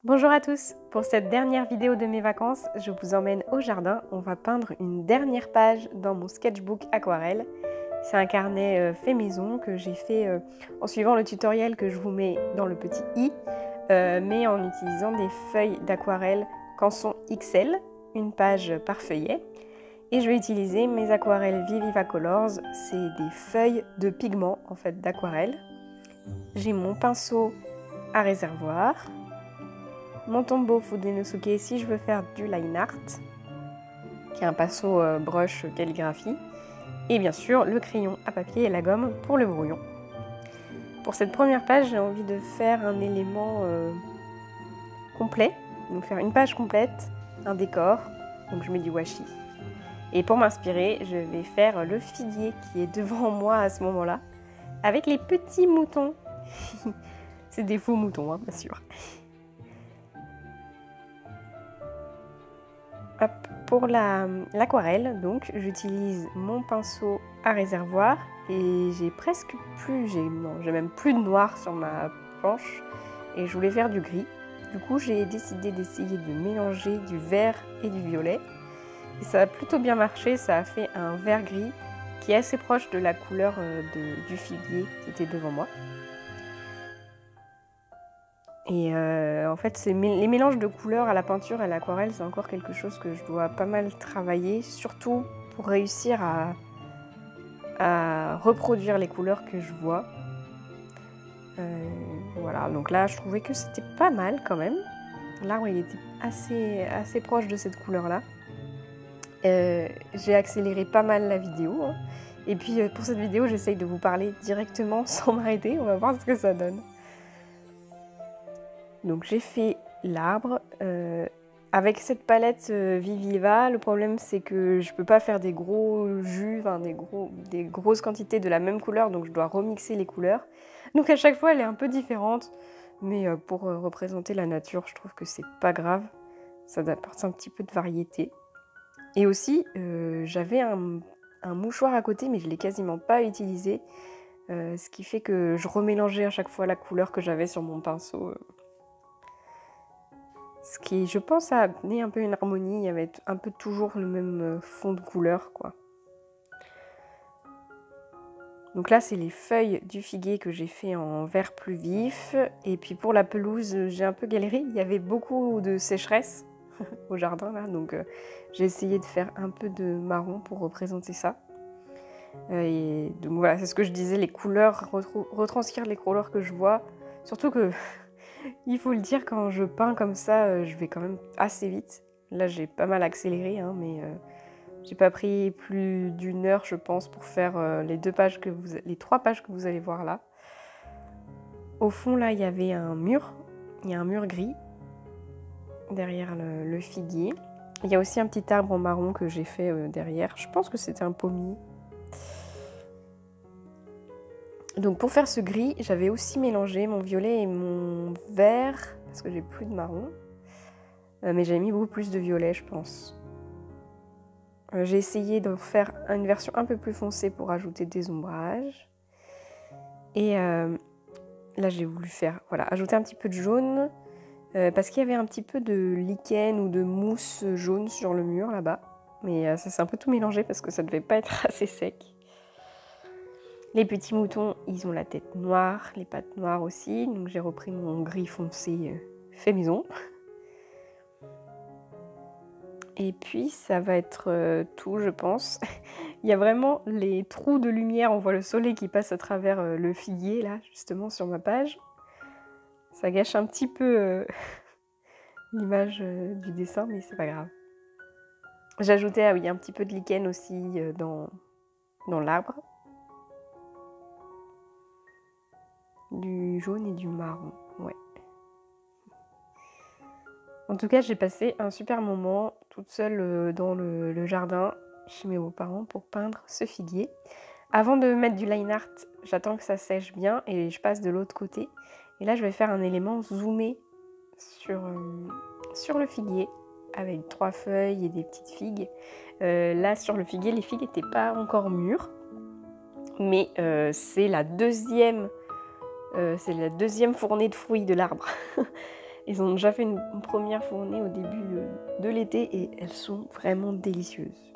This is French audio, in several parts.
Bonjour à tous! Pour cette dernière vidéo de mes vacances, je vous emmène au jardin. On va peindre une dernière page dans mon sketchbook aquarelle. C'est un carnet fait maison que j'ai fait en suivant le tutoriel que je vous mets dans le petit i, mais en utilisant des feuilles d'aquarelle Canson XL, une page par feuillet. Et je vais utiliser mes aquarelles Viviva Colors, c'est des feuilles de pigments en fait d'aquarelle. J'ai mon pinceau à réservoir. Mon Tombow Fudenosuke si je veux faire du line art, qui est un pinceau brush calligraphie, et bien sûr le crayon à papier et la gomme pour le brouillon. Pour cette première page, j'ai envie de faire un élément complet, donc faire une page complète, un décor, donc je mets du washi. Et pour m'inspirer, je vais faire le figuier qui est devant moi à ce moment-là, avec les petits moutons. C'est des faux moutons, hein, bien sûr. Hop, pour l'aquarelle, donc j'utilise mon pinceau à réservoir et j'ai presque plus, j'ai même plus de noir sur ma planche et je voulais faire du gris. Du coup, j'ai décidé d'essayer de mélanger du vert et du violet et ça a plutôt bien marché. Ça a fait un vert gris qui est assez proche de la couleur du figuier qui était devant moi. Et en fait, les mélanges de couleurs à la peinture et à l'aquarelle, c'est encore quelque chose que je dois pas mal travailler, surtout pour réussir à reproduire les couleurs que je vois. Voilà, donc là, je trouvais que c'était pas mal quand même. L'arbre, il était assez proche de cette couleur-là. J'ai accéléré pas mal la vidéo. Hein. Et puis, pour cette vidéo, j'essaye de vous parler directement sans m'arrêter. On va voir ce que ça donne. Donc j'ai fait l'arbre. Avec cette palette Viviva, le problème c'est que je peux pas faire des gros jus, enfin des grosses quantités de la même couleur, donc je dois remixer les couleurs. Donc à chaque fois elle est un peu différente, mais pour représenter la nature, je trouve que c'est pas grave. Ça apporte un petit peu de variété. Et aussi, j'avais un mouchoir à côté, mais je l'ai quasiment pas utilisé, ce qui fait que je remélangeais à chaque fois la couleur que j'avais sur mon pinceau. Ce qui, je pense, a amené un peu une harmonie. Il y avait un peu toujours le même fond de couleur, quoi. Donc là, c'est les feuilles du figuier que j'ai fait en vert plus vif. Et puis pour la pelouse, j'ai un peu galéré. Il y avait beaucoup de sécheresse au jardin, là. Donc j'ai essayé de faire un peu de marron pour représenter ça. Et donc voilà, c'est ce que je disais, les couleurs, retranscrire les couleurs que je vois. Surtout que... Il faut le dire, quand je peins comme ça, je vais quand même assez vite. Là, j'ai pas mal accéléré, hein, mais j'ai pas pris plus d'1 heure, je pense, pour faire les 3 pages que vous allez voir là. Au fond, là, il y avait un mur. Il y a un mur gris derrière le figuier. Il y a aussi un petit arbre en marron que j'ai fait derrière. Je pense que c'était un pommier. Donc pour faire ce gris, j'avais aussi mélangé mon violet et mon vert, parce que j'ai plus de marron. Mais j'avais mis beaucoup plus de violet, je pense. J'ai essayé de faire une version un peu plus foncée pour ajouter des ombrages. Et là, j'ai voulu faire, voilà, ajouter un petit peu de jaune, parce qu'il y avait un petit peu de lichen ou de mousse jaune sur le mur, là-bas. Mais ça s'est un peu tout mélangé, parce que ça devait pas être assez sec. Les petits moutons, ils ont la tête noire, les pattes noires aussi. Donc j'ai repris mon gris foncé fait maison. Et puis ça va être tout, je pense. Il y a vraiment les trous de lumière, on voit le soleil qui passe à travers le figuier, là, justement, sur ma page. Ça gâche un petit peu l'image du dessin, mais c'est pas grave. J'ai ajouté, ah oui, un petit peu de lichen aussi dans l'arbre. Du jaune et du marron, ouais. En tout cas, j'ai passé un super moment toute seule dans le jardin chez mes beaux-parents pour peindre ce figuier. Avant de mettre du line art, j'attends que ça sèche bien et je passe de l'autre côté. Et là, je vais faire un élément zoomé sur le figuier avec 3 feuilles et des petites figues. Là, sur le figuier, les figues n'étaient pas encore mûres, mais c'est la deuxième fournée de fruits de l'arbre. Ils ont déjà fait une première fournée au début de l'été et elles sont vraiment délicieuses.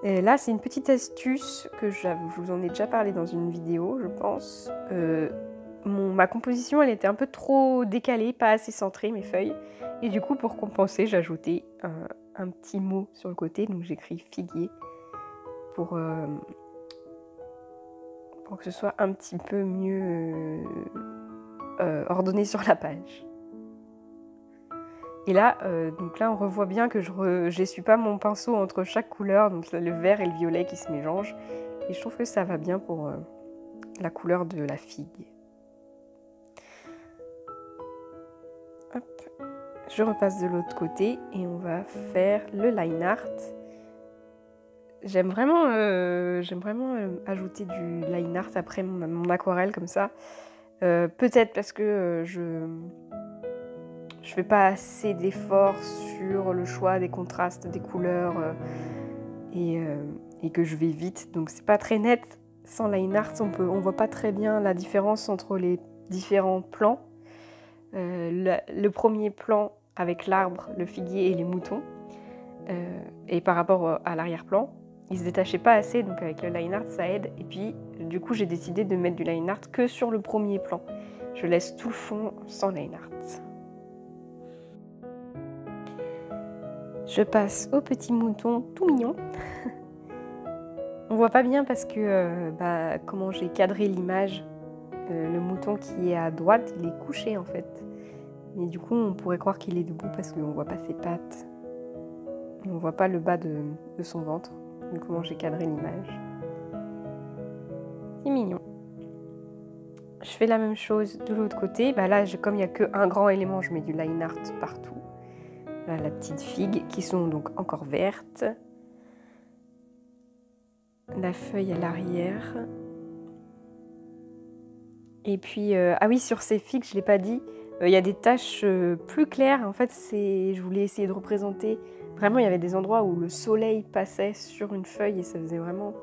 Et là, c'est une petite astuce que je vous en ai déjà parlé dans une vidéo, je pense. Ma composition, elle était un peu trop décalée, pas assez centrée, mes feuilles. Et du coup, pour compenser, j'ai ajouté un petit mot sur le côté. Donc j'écris figuier pour que ce soit un petit peu mieux ordonné sur la page. Et là, on revoit bien que je n'essuie pas mon pinceau entre chaque couleur, donc le vert et le violet qui se mélangent. Et je trouve que ça va bien pour la couleur de la figue. Hop. Je repasse de l'autre côté et on va faire le line art. J'aime vraiment ajouter du line art après mon aquarelle comme ça. Peut-être parce que je fais pas assez d'efforts sur le choix des contrastes, des couleurs et que je vais vite. Donc c'est pas très net. Sans line art, on voit pas très bien la différence entre les différents plans. Le premier plan avec l'arbre, le figuier et les moutons. Et par rapport à l'arrière-plan, il se détachait pas assez, donc avec le line art ça aide. Et puis du coup j'ai décidé de mettre du line art que sur le premier plan. Je laisse tout le fond sans line art. Je passe au petit mouton tout mignon. On voit pas bien parce que comment j'ai cadré l'image. Le mouton qui est à droite, il est couché en fait. Mais du coup on pourrait croire qu'il est debout parce qu'on voit pas ses pattes. On voit pas le bas de son ventre. Donc comment j'ai cadré l'image. C'est mignon. Je fais la même chose de l'autre côté. Là, comme il n'y a qu'un grand élément, je mets du line art partout. Là, la petite figue, qui sont donc encore vertes. La feuille à l'arrière. Et puis, ah oui, sur ces figues, je ne l'ai pas dit, il y a des taches plus claires. En fait, je voulais essayer de représenter... Vraiment, il y avait des endroits où le soleil passait sur une feuille et ça faisait vraiment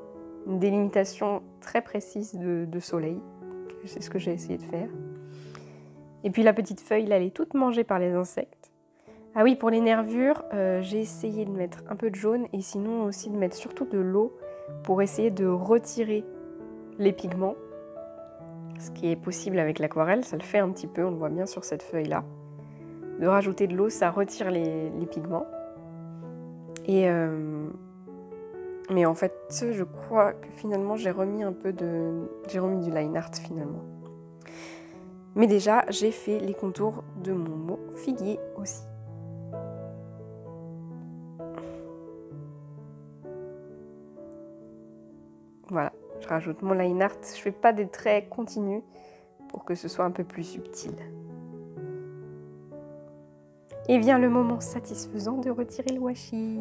une délimitation très précise de soleil. C'est ce que j'ai essayé de faire. Et puis la petite feuille, là, elle est toute mangée par les insectes. Ah oui, pour les nervures, j'ai essayé de mettre un peu de jaune et sinon aussi de mettre surtout de l'eau pour essayer de retirer les pigments. Ce qui est possible avec l'aquarelle, ça le fait un petit peu, on le voit bien sur cette feuille-là. De rajouter de l'eau, ça retire les pigments. Mais en fait, je crois que finalement, j'ai remis du line art finalement. Mais déjà, j'ai fait les contours de mon mot figuier aussi. Voilà, je rajoute mon line art. Je fais pas des traits continus pour que ce soit un peu plus subtil. Et vient le moment satisfaisant de retirer le washi.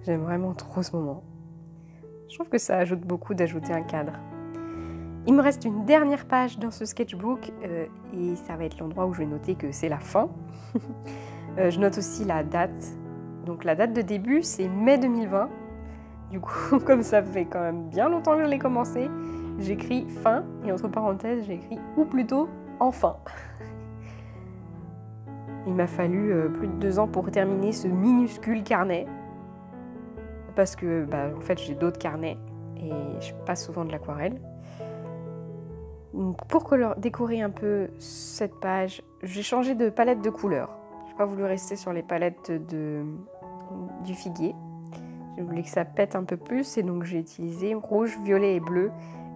J'aime vraiment trop ce moment. Je trouve que ça ajoute beaucoup d'ajouter un cadre. Il me reste une dernière page dans ce sketchbook et ça va être l'endroit où je vais noter que c'est la fin. Je note aussi la date. Donc la date de début, c'est mai 2020. Du coup, comme ça fait quand même bien longtemps que je l'ai commencé, j'écris fin et entre parenthèses, j'ai écrit ou plutôt enfin. Il m'a fallu plus de 2 ans pour terminer ce minuscule carnet. Parce que en fait, j'ai d'autres carnets et je passe souvent de l'aquarelle. Pour décorer un peu cette page, j'ai changé de palette de couleurs. Je n'ai pas voulu rester sur les palettes du figuier. Je voulais que ça pète un peu plus et donc j'ai utilisé rouge, violet et bleu.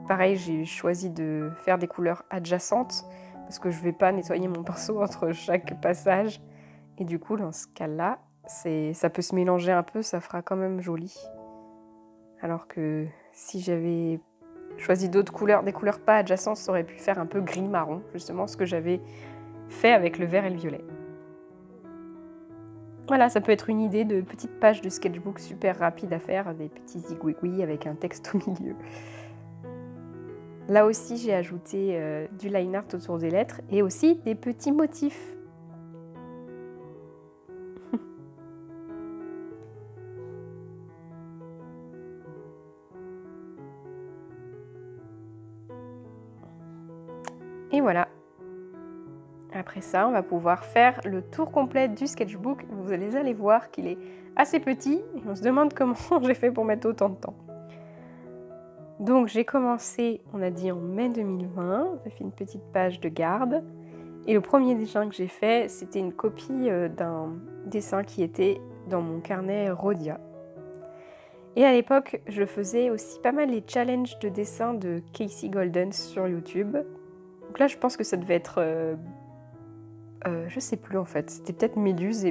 Pareil, j'ai choisi de faire des couleurs adjacentes parce que je ne vais pas nettoyer mon pinceau entre chaque passage. Et du coup, dans ce cas-là, ça peut se mélanger un peu, ça fera quand même joli. Alors que si j'avais choisi d'autres couleurs, des couleurs pas adjacentes, ça aurait pu faire un peu gris-marron, justement ce que j'avais fait avec le vert et le violet. Voilà, ça peut être une idée de petite page de sketchbook super rapide à faire, des petits zigouigouis avec un texte au milieu. Là aussi, j'ai ajouté du line art autour des lettres et aussi des petits motifs. Et voilà. Après ça, on va pouvoir faire le tour complet du sketchbook. Vous allez voir qu'il est assez petit et on se demande comment j'ai fait pour mettre autant de temps. Donc j'ai commencé, on a dit en mai 2020, j'ai fait une petite page de garde. Et le premier dessin que j'ai fait, c'était une copie d'un dessin qui était dans mon carnet Rhodia. Et à l'époque, je faisais aussi pas mal les challenges de dessin de Casey Golden sur YouTube. Donc là, je pense que ça devait être... je sais plus en fait, c'était peut-être Méduse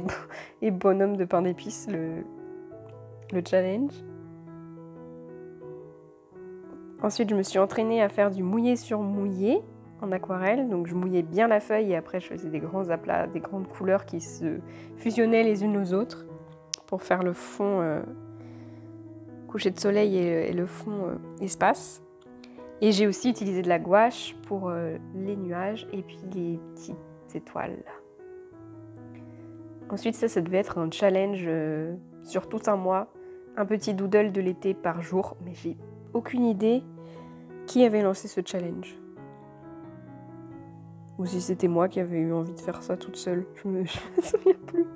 et Bonhomme de pain d'épices, le challenge. Ensuite, je me suis entraînée à faire du mouillé sur mouillé en aquarelle. Donc je mouillais bien la feuille et après je faisais des grands aplats, des grandes couleurs qui se fusionnaient les unes aux autres pour faire le fond coucher de soleil et le fond espace. Et j'ai aussi utilisé de la gouache pour les nuages et puis les petites étoiles. Ensuite, ça devait être un challenge sur tout un mois, un petit doodle de l'été par jour, mais j'ai aucune idée qui avait lancé ce challenge. Ou si c'était moi qui avais eu envie de faire ça toute seule, je me souviens plus.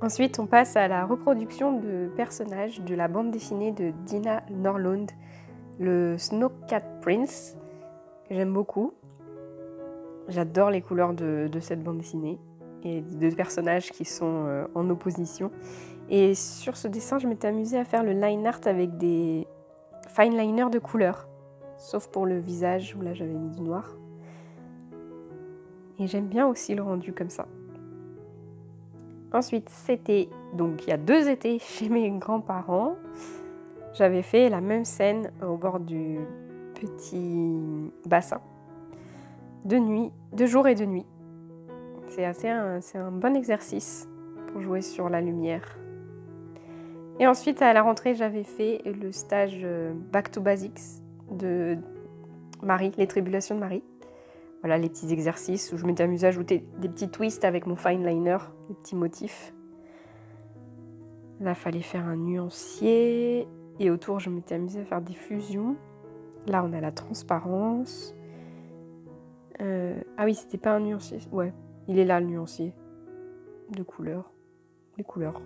Ensuite, on passe à la reproduction de personnages de la bande dessinée de Dina Norlund, le Snowcat Prince, que j'aime beaucoup. J'adore les couleurs de cette bande dessinée et de personnages qui sont en opposition. Et sur ce dessin, je m'étais amusée à faire le line art avec des fine liners de couleurs, sauf pour le visage où là j'avais mis du noir. Et j'aime bien aussi le rendu comme ça. Ensuite, c'était donc il y a 2 étés chez mes grands-parents. J'avais fait la même scène au bord du petit bassin. De jour et de nuit. C'est un bon exercice pour jouer sur la lumière. Et ensuite, à la rentrée, j'avais fait le stage Back to Basics de Marie, les tribulations de Marie. Voilà les petits exercices où je m'étais amusée à ajouter des petits twists avec mon fine liner, des petits motifs. Là, il fallait faire un nuancier. Et autour, je m'étais amusée à faire des fusions. Là, on a la transparence. Ah oui, c'était pas un nuancier. Ouais, il est là, le nuancier. De couleurs. Les couleurs.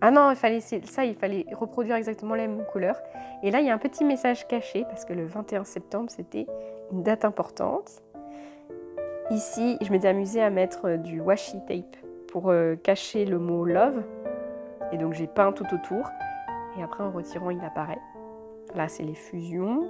Ah non, il fallait reproduire exactement les mêmes couleurs. Et là, il y a un petit message caché, parce que le 21 septembre, c'était une date importante. Ici, je m'étais amusée à mettre du washi tape pour cacher le mot love. Et donc, j'ai peint tout autour. Et après, en retirant, il apparaît. Là, c'est les fusions.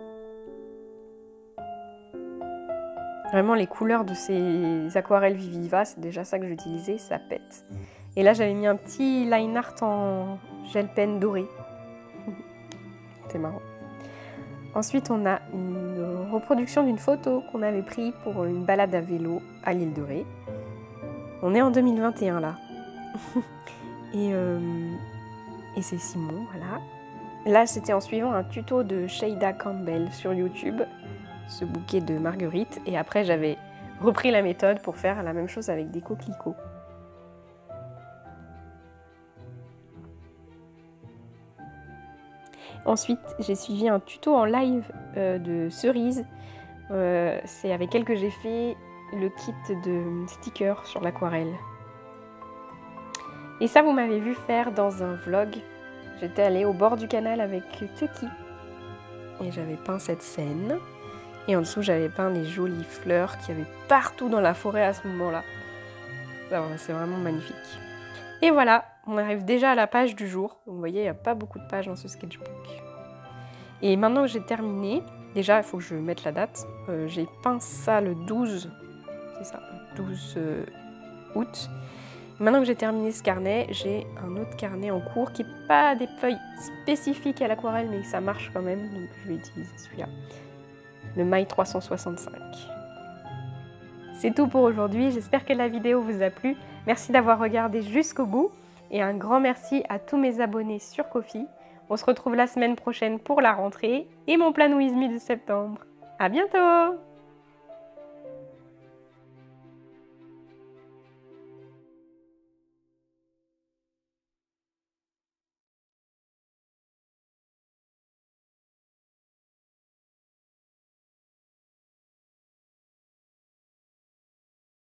Vraiment, les couleurs de ces aquarelles Viviva, c'est déjà ça que j'utilisais, ça pète. Et là, j'avais mis un petit line art en gel pen doré. C'est marrant. Ensuite, on a une reproduction d'une photo qu'on avait prise pour une balade à vélo à l'île de Ré. On est en 2021 là. Et c'est Simon, voilà. Là, c'était en suivant un tuto de Shayda Campbell sur YouTube, ce bouquet de marguerites. Et après, j'avais repris la méthode pour faire la même chose avec des coquelicots. Ensuite, j'ai suivi un tuto en live de Cerise. C'est avec elle que j'ai fait le kit de stickers sur l'aquarelle. Et ça, vous m'avez vu faire dans un vlog. J'étais allée au bord du canal avec Tucky. Et j'avais peint cette scène. Et en dessous, j'avais peint les jolies fleurs qu'il y avait partout dans la forêt à ce moment-là. C'est vraiment magnifique. Et voilà, on arrive déjà à la page du jour. Vous voyez, il n'y a pas beaucoup de pages dans ce sketchbook. Et maintenant que j'ai terminé, déjà, il faut que je mette la date. J'ai peint ça le 12, c'est ça, le 12 août. Maintenant que j'ai terminé ce carnet, j'ai un autre carnet en cours qui n'est pas des feuilles spécifiques à l'aquarelle, mais ça marche quand même, donc je vais utiliser celui-là. Le My 365. C'est tout pour aujourd'hui, j'espère que la vidéo vous a plu. Merci d'avoir regardé jusqu'au bout et un grand merci à tous mes abonnés sur Ko-fi. On se retrouve la semaine prochaine pour la rentrée et mon plan With Me de septembre. À bientôt!